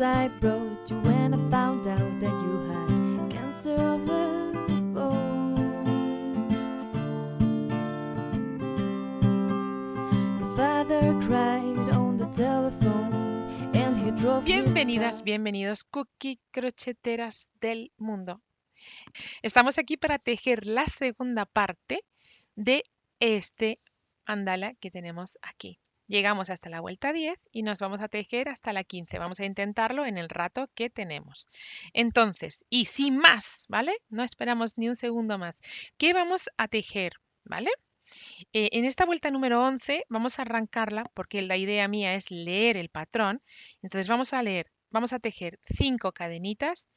I brought you when I found out that you had cancer of the bone. Your father cried on the telephone and he drove his Bienvenidas, car. bienvenidos, cookie crocheteras del mundo. Estamos aquí para tejer la segunda parte de este mandala que tenemos aquí. Llegamos hasta la vuelta 10 y nos vamos a tejer hasta la 15. Vamos a intentarlo en el rato que tenemos. Entonces, y sin más, ¿vale? No esperamos ni un segundo más. ¿Qué vamos a tejer? ¿Vale? En esta vuelta número 11 vamos a arrancarla porque la idea mía es leer el patrón. Entonces vamos a tejer 5 cadenitas,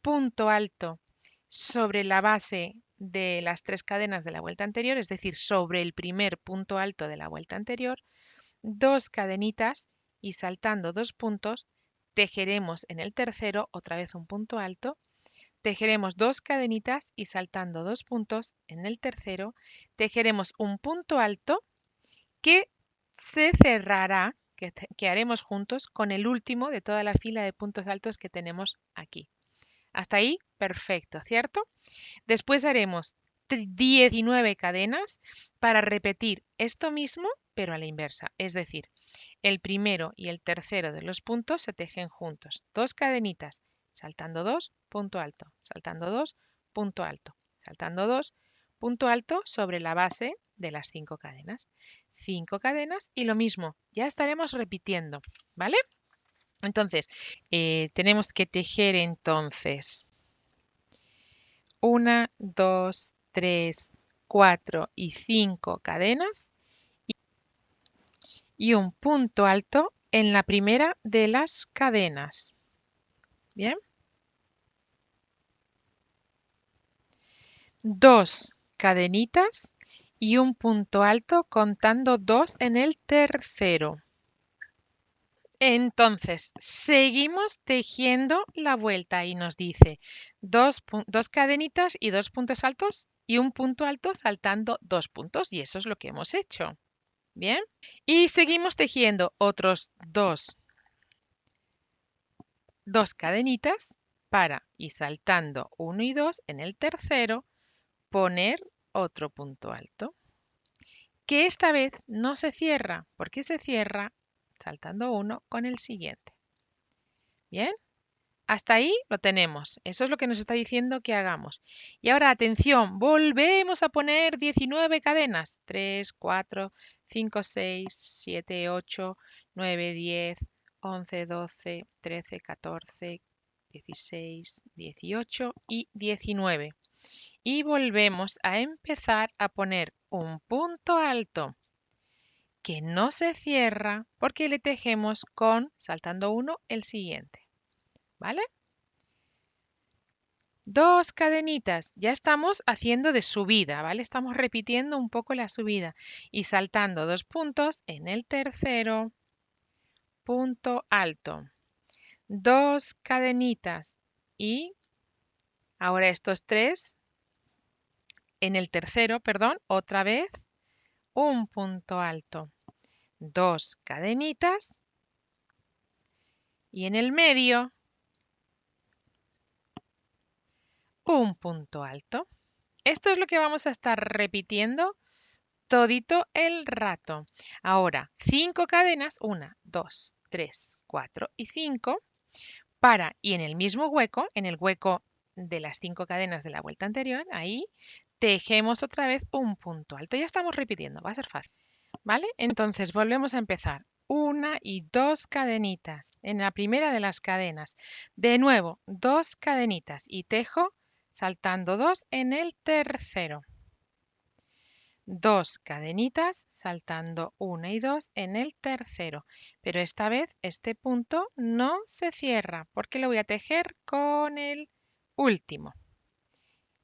punto alto sobre la base de las 3 cadenas de la vuelta anterior, es decir, sobre el primer punto alto de la vuelta anterior, 2 cadenitas y saltando 2 puntos, tejeremos en el tercero otra vez un punto alto. Tejeremos 2 cadenitas y saltando 2 puntos en el tercero, tejeremos un punto alto que se cerrará, que haremos juntos con el último de toda la fila de puntos altos que tenemos aquí. Hasta ahí, perfecto, ¿cierto? Después haremos 19 cadenas para repetir esto mismo, pero a la inversa. Es decir, el primero y el tercero de los puntos se tejen juntos. 2 cadenitas, saltando 2, punto alto, saltando 2, punto alto, saltando 2, punto alto sobre la base de las 5 cadenas. 5 cadenas y lo mismo, ya estaremos repitiendo, ¿vale? Entonces, tenemos que tejer entonces 1, 2, 3, 4 y 5 cadenas y un punto alto en la primera de las cadenas. Bien. 2 cadenitas y un punto alto contando 2 en el tercero. Entonces, seguimos tejiendo la vuelta y nos dice 2 cadenitas y 2 puntos altos y un punto alto saltando 2 puntos y eso es lo que hemos hecho. Bien. Y seguimos tejiendo otros 2 cadenitas para y saltando 1 y 2 en el tercero, poner otro punto alto, que esta vez no se cierra, porque se cierra saltando 1 con el siguiente. Bien, hasta ahí lo tenemos. Eso es lo que nos está diciendo que hagamos. Y ahora, atención, volvemos a poner 19 cadenas. 3, 4, 5, 6, 7, 8, 9, 10, 11, 12, 13, 14, 16, 18 y 19. Y volvemos a empezar a poner un punto alto que no se cierra porque le tejemos con, saltando 1, el siguiente. ¿Vale? 2 cadenitas, ya estamos haciendo de subida, ¿vale? Estamos repitiendo un poco la subida y saltando 2 puntos en el tercero, punto alto. 2 cadenitas y ahora estos 3 en el tercero, perdón, otra vez un punto alto. 2 cadenitas y en el medio un punto alto. Esto es lo que vamos a estar repitiendo todito el rato. Ahora, 5 cadenas, 1, 2, 3, 4 y 5, para, y en el mismo hueco, en el hueco de las 5 cadenas de la vuelta anterior, ahí tejemos otra vez un punto alto. Ya estamos repitiendo, va a ser fácil, ¿vale? Entonces volvemos a empezar. 1 y 2 cadenitas en la primera de las cadenas. De nuevo, 2 cadenitas y tejo saltando 2 en el tercero. 2 cadenitas saltando 1 y 2 en el tercero, pero esta vez este punto no se cierra porque lo voy a tejer con el último.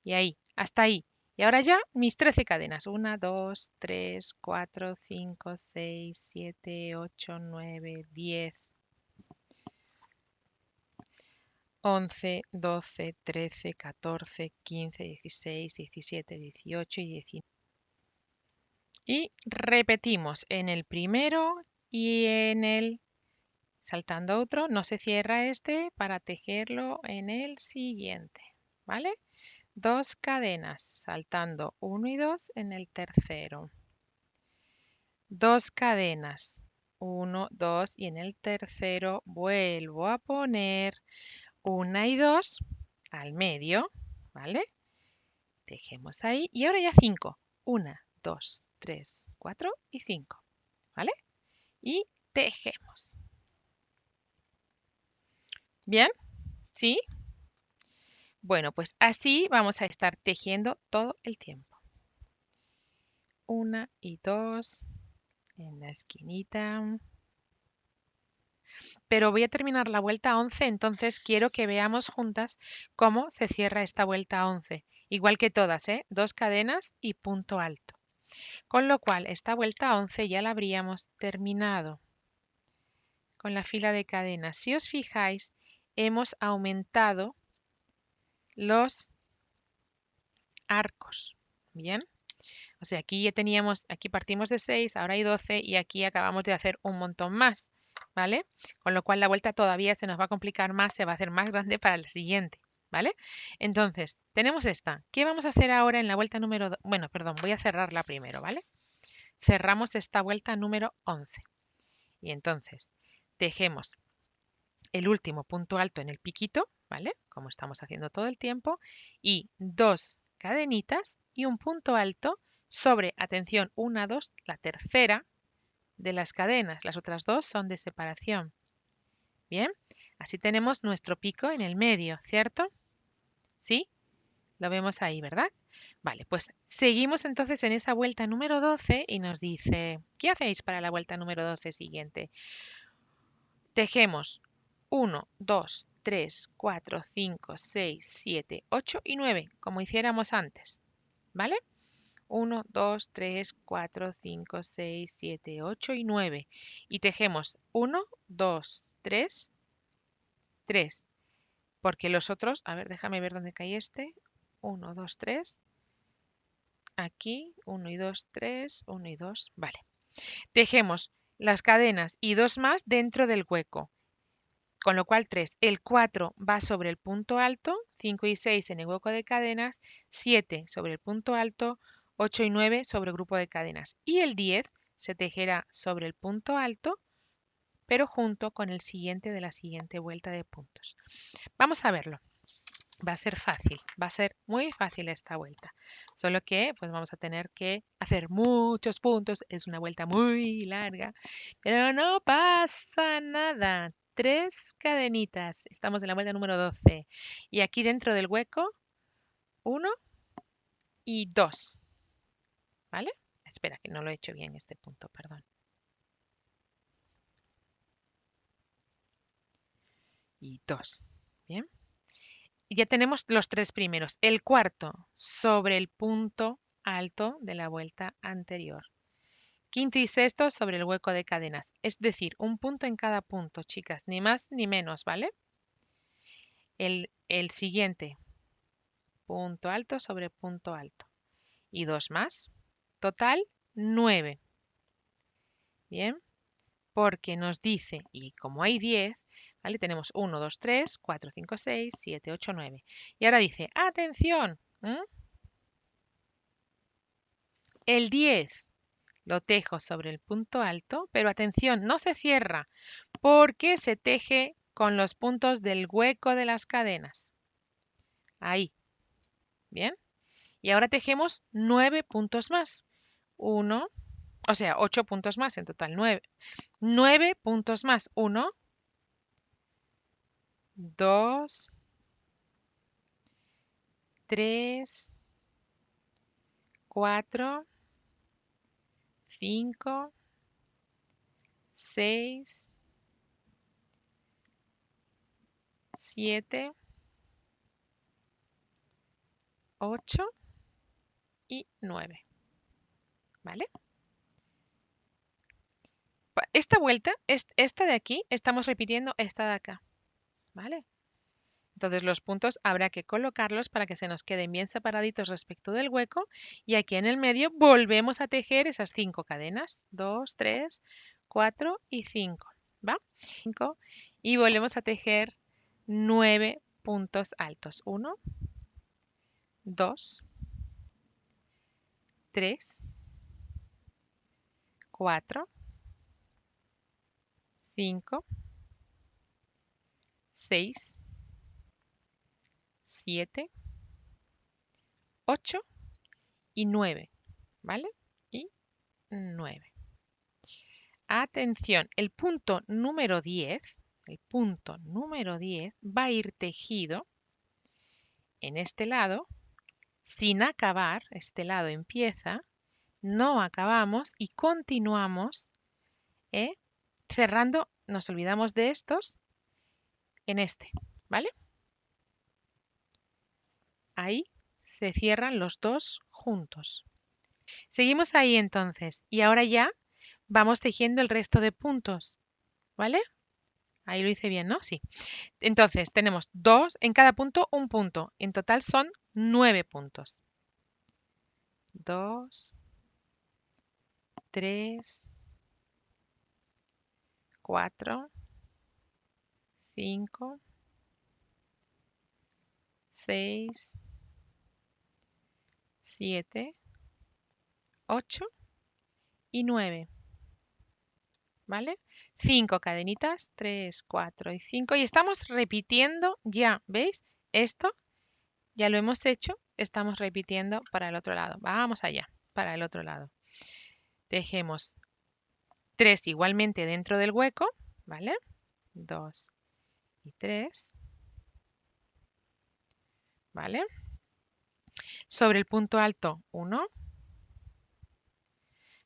Y ahí, hasta ahí. Y ahora ya mis 13 cadenas. 1, 2, 3, 4, 5, 6, 7, 8, 9, 10, 11, 12, 13, 14, 15, 16, 17, 18 y 19. Y repetimos en el primero y en el saltando otro, no se cierra este para tejerlo en el siguiente, ¿vale? 2 cadenas, saltando 1 y 2 en el tercero. 2 cadenas, 1, 2 y en el tercero vuelvo a poner 1 y 2 al medio, ¿vale? Tejemos ahí y ahora ya 5. 1, 2, 3, 4 y 5, ¿vale? Y tejemos. ¿Bien? ¿Sí? Bueno, pues así vamos a estar tejiendo todo el tiempo. 1 y 2 en la esquinita. Pero voy a terminar la vuelta 11, entonces quiero que veamos juntas cómo se cierra esta vuelta 11. Igual que todas, ¿eh? 2 cadenas y punto alto. Con lo cual, esta vuelta 11 ya la habríamos terminado con la fila de cadenas. Si os fijáis, hemos aumentado los arcos. ¿Bien? O sea, aquí ya teníamos, aquí partimos de 6, ahora hay 12 y aquí acabamos de hacer un montón más, ¿vale? Con lo cual la vuelta todavía se nos va a complicar más, se va a hacer más grande para el siguiente, ¿vale? Entonces, tenemos esta. ¿Qué vamos a hacer ahora en la vuelta número 2? Bueno, perdón, voy a cerrarla primero, ¿vale? Cerramos esta vuelta número 11. Y entonces, tejemos el último punto alto en el piquito, ¿vale? Como estamos haciendo todo el tiempo, y 2 cadenitas y un punto alto sobre, atención, 1, 2, la tercera de las cadenas. Las otras 2 son de separación. Bien, así tenemos nuestro pico en el medio, ¿cierto? ¿Sí? Lo vemos ahí, ¿verdad? Vale, pues seguimos entonces en esa vuelta número 12 y nos dice, ¿qué hacéis para la vuelta número 12 siguiente? Tejemos 1, 2, 3, 4, 5, 6, 7, 8 y 9, como hiciéramos antes, ¿vale? 1, 2, 3, 4, 5, 6, 7, 8 y 9. Y tejemos 1, 2, 3, 3. Porque los otros, a ver, déjame ver dónde cae este. 1, 2, 3. Aquí, 1 y 2, 3, 1 y 2. Vale. Tejemos las cadenas y 2 más dentro del hueco. Con lo cual 3. El 4 va sobre el punto alto, 5 y 6 en el hueco de cadenas, 7 sobre el punto alto, 8 y 9 sobre el grupo de cadenas. Y el 10 se tejerá sobre el punto alto, pero junto con el siguiente de la siguiente vuelta de puntos. Vamos a verlo. Va a ser fácil, va a ser muy fácil esta vuelta. Solo que pues vamos a tener que hacer muchos puntos. Es una vuelta muy larga, pero no pasa nada. 3 cadenitas. Estamos en la vuelta número 12. Y aquí dentro del hueco, 1 y 2. ¿Vale? Espera, que no lo he hecho bien este punto, perdón. Y 2. Bien. Y ya tenemos los 3 primeros. El cuarto sobre el punto alto de la vuelta anterior. Quinto y sexto sobre el hueco de cadenas. Es decir, un punto en cada punto, chicas. Ni más ni menos, ¿vale? El siguiente. Punto alto sobre punto alto. Y 2 más. Total, 9. Bien. Porque nos dice, y como hay 10, ¿vale? Tenemos 1, 2, 3, 4, 5, 6, 7, 8, 9. Y ahora dice, atención, el 10 lo tejo sobre el punto alto, pero atención, no se cierra porque se teje con los puntos del hueco de las cadenas. Ahí. Bien. Y ahora tejemos 9 puntos más. 1, o sea, 8 puntos más, en total 9. 9 puntos más. 1, 2, 3, 4, 5, 6, 7, 8 y 9. ¿Vale? Esta vuelta, esta de aquí, estamos repitiendo esta de acá. ¿Vale? Entonces los puntos habrá que colocarlos para que se nos queden bien separaditos respecto del hueco y aquí en el medio volvemos a tejer esas 5 cadenas, 2, 3, 4 y 5, ¿va? 5 y volvemos a tejer 9 puntos altos. 1, 2, 3, 4, 5, 6, 7, 8 y 9, ¿vale? Y 9. Atención, el punto número 10 va a ir tejido en este lado, sin acabar, este lado empieza, no acabamos y continuamos cerrando, nos olvidamos de estos, en este, ¿vale? Ahí se cierran los dos juntos. Seguimos ahí entonces y ahora ya vamos tejiendo el resto de puntos, ¿vale? Ahí lo hice bien, ¿no? Sí. Entonces tenemos en cada punto un punto. En total son 9 puntos. 2, 3, 4, 5, 6, 7, 8 y 9. ¿Vale? 5 cadenitas, 3, 4 y 5. Y estamos repitiendo ya, ¿veis? Esto ya lo hemos hecho, estamos repitiendo para el otro lado. Vamos allá, para el otro lado. Tejemos 3 igualmente dentro del hueco, ¿vale? 2 y 3, ¿vale? Sobre el punto alto, 1.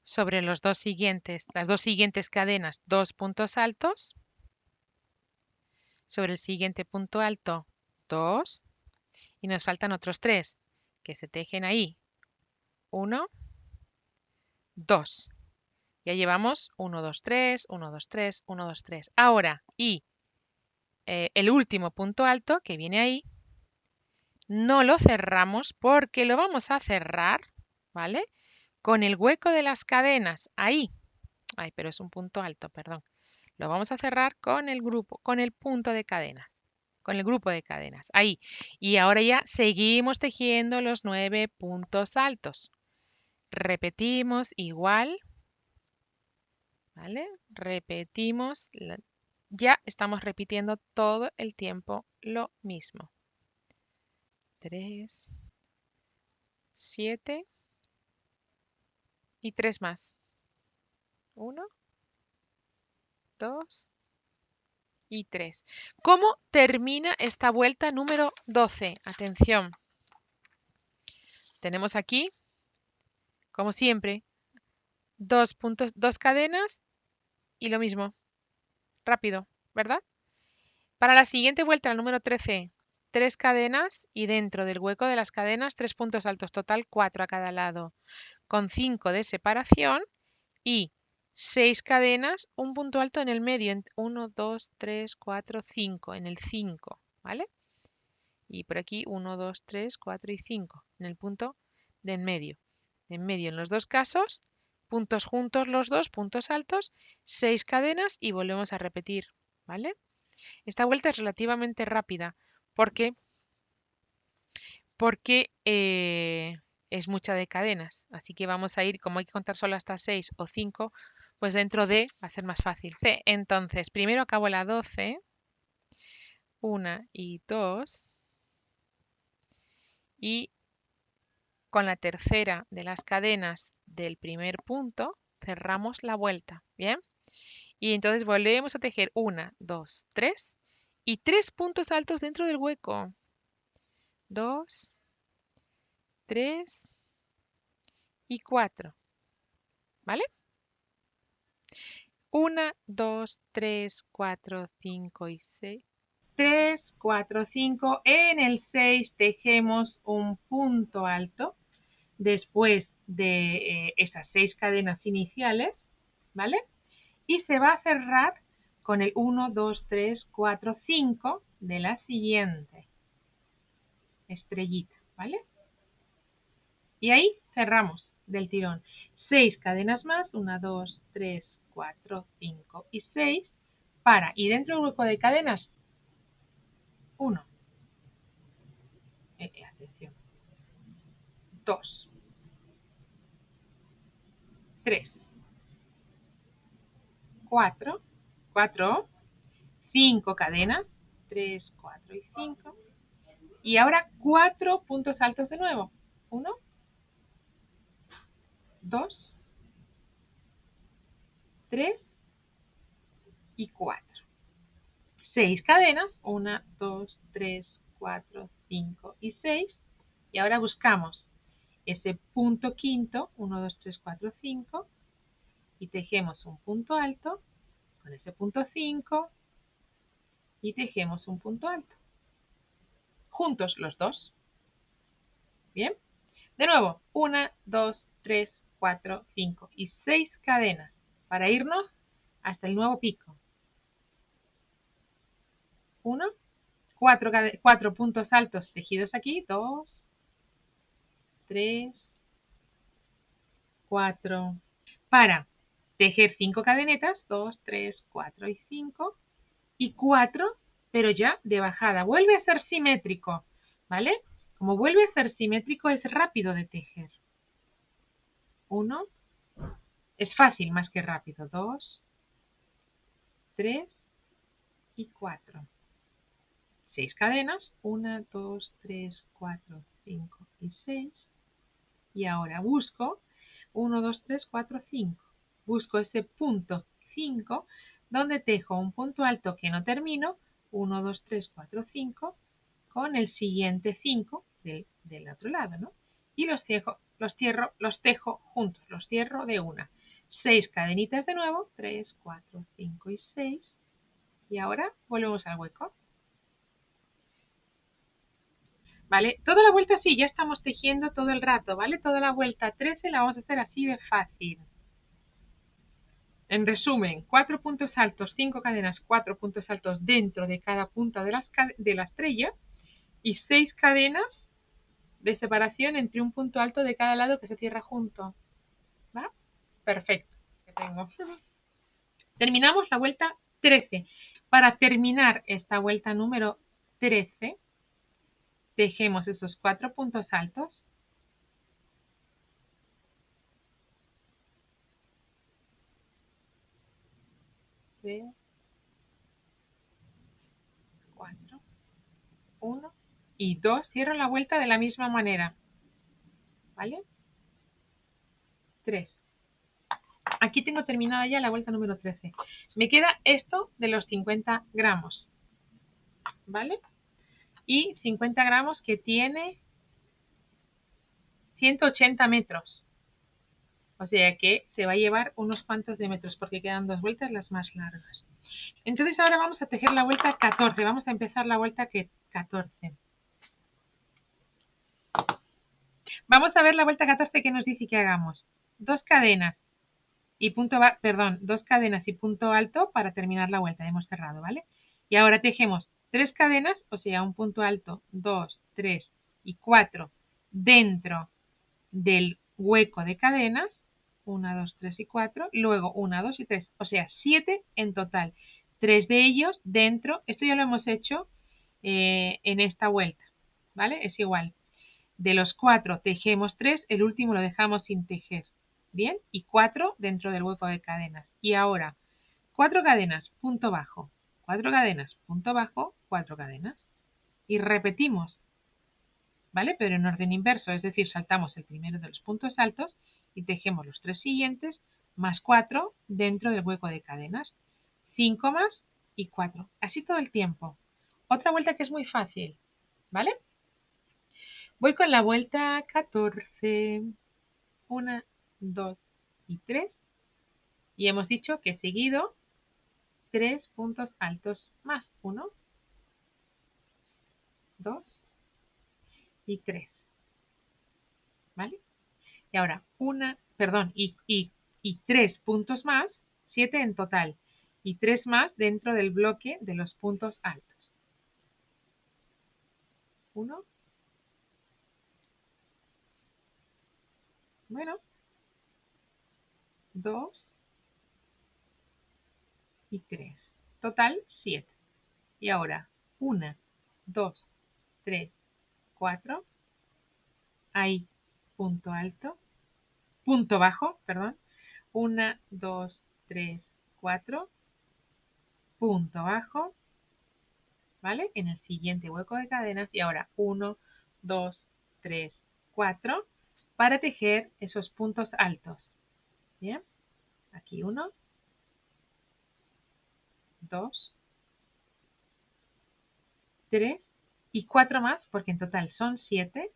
Sobre las dos siguientes cadenas, 2 puntos altos. Sobre el siguiente punto alto, 2. Y nos faltan otros 3 que se tejen ahí. 1, 2. Ya llevamos 1, 2, 3, 1, 2, 3, 1, 2, 3. Ahora, el último punto alto que viene ahí, no lo cerramos porque lo vamos a cerrar, ¿vale? Con el hueco de las cadenas, ahí. Ay, pero es un punto alto, perdón. Lo vamos a cerrar con el punto de cadena, con el grupo de cadenas, ahí. Y ahora ya seguimos tejiendo los 9 puntos altos. Repetimos igual, ¿vale? Repetimos, ya estamos repitiendo todo el tiempo lo mismo. 3, 7 y 3 más. 1, 2 y 3. ¿Cómo termina esta vuelta número 12? Atención. Tenemos aquí, como siempre, 2 puntos, 2 cadenas y lo mismo. Rápido, ¿verdad? Para la siguiente vuelta, el número 13, 3 cadenas y dentro del hueco de las cadenas 3 puntos altos, total 4 a cada lado, con 5 de separación y 6 cadenas, un punto alto en el medio, 1, 2, 3, 4, 5, en el 5, ¿vale? Y por aquí 1, 2, 3, 4 y 5, en el punto de en medio. En medio en los dos casos, puntos juntos los dos, puntos altos, 6 cadenas y volvemos a repetir, ¿vale? Esta vuelta es relativamente rápida porque es mucha de cadenas. Así que vamos a ir, como hay que contar solo hasta 6 o 5, pues dentro de va a ser más fácil. Entonces, primero acabo la 12, 1 y 2, y con la tercera de las cadenas del primer punto cerramos la vuelta, ¿bien? Y entonces volvemos a tejer 1, 2, 3 y 3 puntos altos dentro del hueco. 2, 3 y 4, ¿vale? 1, 2, 3, 4, 5 y 6. 3, 4, 5. En el 6 tejemos un punto alto después de esas 6 cadenas iniciales, ¿vale? Y se va a cerrar con el 1, 2, 3, 4, 5 de la siguiente estrellita, ¿vale? Y ahí cerramos del tirón. 6 cadenas más, 1, 2, 3, 4, 5 y 6. para, y dentro del hueco de cadenas, 1, atención, 2, 3, 4, 5 cadenas, 3, 4 y 5, y ahora 4 puntos altos de nuevo, 1, 2, 3 y 4. 6 cadenas, 1, 2, 3, 4, 5 y 6. Y ahora buscamos ese punto quinto, 1, 2, 3, 4, 5, y tejemos un punto alto con ese punto 5 y tejemos un punto alto. Juntos los dos. Bien. De nuevo, 1, 2, 3, 4, 5 y 6 cadenas para irnos hasta el nuevo pico. 1, 4 puntos altos tejidos aquí, 2, 3, 4. Para tejer 5 cadenetas, 2, 3, 4 y 5, y 4, pero ya de bajada. Vuelve a ser simétrico, ¿vale? Como vuelve a ser simétrico, es rápido de tejer. 1, es fácil más que rápido. 2, 3 y 4. 6 cadenas, 1, 2, 3, 4, 5 y 6. Y ahora busco 1, 2, 3, 4, 5. Busco ese punto 5 donde tejo un punto alto que no termino, 1, 2, 3, 4, 5, con el siguiente 5 del otro lado, ¿no? Y los tejo juntos, los cierro de una. 6 cadenitas de nuevo, 3, 4, 5 y 6. Y ahora volvemos al hueco. ¿Vale? Toda la vuelta así, ya estamos tejiendo todo el rato, ¿vale? Toda la vuelta 13 la vamos a hacer así de fácil. En resumen, 4 puntos altos, 5 cadenas, 4 puntos altos dentro de cada punta de la estrella y 6 cadenas de separación entre un punto alto de cada lado que se cierra junto. ¿Va? Perfecto. Terminamos la vuelta 13. Para terminar esta vuelta número 13, tejemos esos 4 puntos altos. Tres, 4, 1 y 2. Cierro la vuelta de la misma manera. ¿Vale? 3. Aquí tengo terminada ya la vuelta número 13. Me queda esto de los 50 gramos. ¿Vale? Y 50 gramos que tiene 180 metros. O sea que se va a llevar unos cuantos de metros porque quedan 2 vueltas las más largas. Entonces ahora vamos a tejer la vuelta 14. Vamos a empezar la vuelta 14. Vamos a ver la vuelta 14 que nos dice que hagamos. 2 cadenas y dos cadenas y punto alto para terminar la vuelta. Hemos cerrado, ¿vale? Y ahora tejemos 3 cadenas, o sea, un punto alto, 2, 3 y 4 dentro del hueco de cadenas. 1, 2, 3 y 4. Luego 1, 2 y 3. O sea, 7 en total. 3 de ellos dentro. Esto ya lo hemos hecho en esta vuelta, ¿vale? Es igual. De los 4 tejemos 3, el último lo dejamos sin tejer. ¿Bien? Y 4 dentro del hueco de cadenas. Y ahora, 4 cadenas, punto bajo. 4 cadenas, punto bajo, 4 cadenas. Y repetimos, ¿vale? Pero en orden inverso, es decir, saltamos el primero de los puntos altos y tejemos los 3 siguientes, más 4 dentro del hueco de cadenas. 5 más y 4. Así todo el tiempo. Otra vuelta que es muy fácil, ¿vale? Voy con la vuelta 14. 1, 2 y 3. Y hemos dicho que seguido 3 puntos altos más 1, 2 y 3. ¿Vale? Y ahora y 3 puntos más, 7 en total. Y 3 más dentro del bloque de los puntos altos. 1. Bueno. 2 y 3. Total, 7. Y ahora, 1, 2, 3, 4. Ahí, punto alto. Punto bajo, perdón. 1, 2, 3, 4. Punto bajo. ¿Vale? En el siguiente hueco de cadenas. Y ahora 1, 2, 3, 4. Para tejer esos puntos altos. Bien. Aquí 1, 2, 3 y 4 más, porque en total son 7.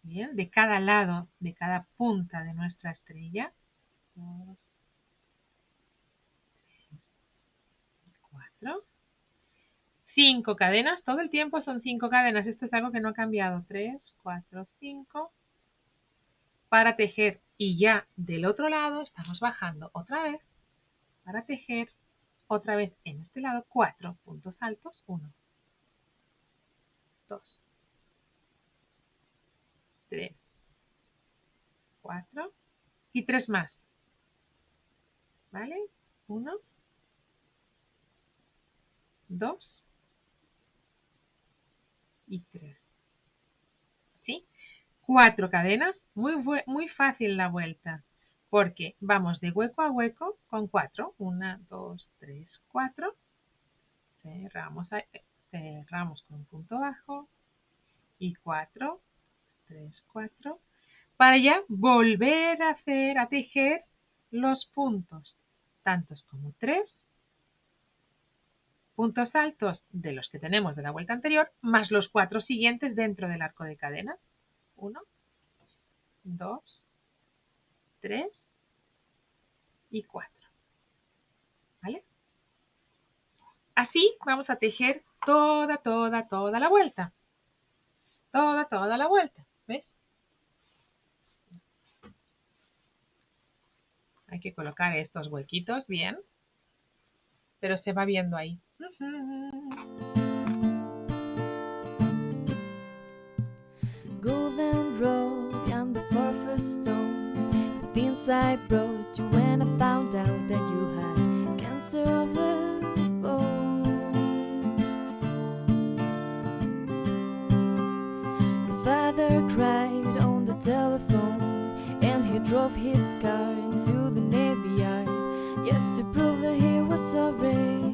Bien, de cada lado, de cada punta de nuestra estrella. 2, 4. 5 cadenas, todo el tiempo son 5 cadenas. Esto es algo que no ha cambiado. 3, 4, 5. Para tejer. Y ya del otro lado estamos bajando otra vez para tejer otra vez en este lado 4 puntos altos. 1, 2, 3, 4 y 3 más. ¿Vale? 1, 2 y 3. ¿Sí? 4 cadenas, muy fácil la vuelta, porque vamos de hueco a hueco con 4. 1, 2, 3, 4. Cerramos con punto bajo y 4, 3, 4. Para ya volver a tejer los puntos, tantos como 3 puntos altos de los que tenemos de la vuelta anterior, más los 4 siguientes dentro del arco de cadenas. 1, 2, 3 y 4. ¿Vale? Así vamos a tejer toda la vuelta. Toda la vuelta. ¿Ves? Hay que colocar estos huequitos bien, pero se va viendo ahí. Golden road and the first stone, the things I brought you when I found out that you had cancer of the bone. Your father cried on the telephone, and he drove his car into the Navy Yard, just to prove that he was sorry.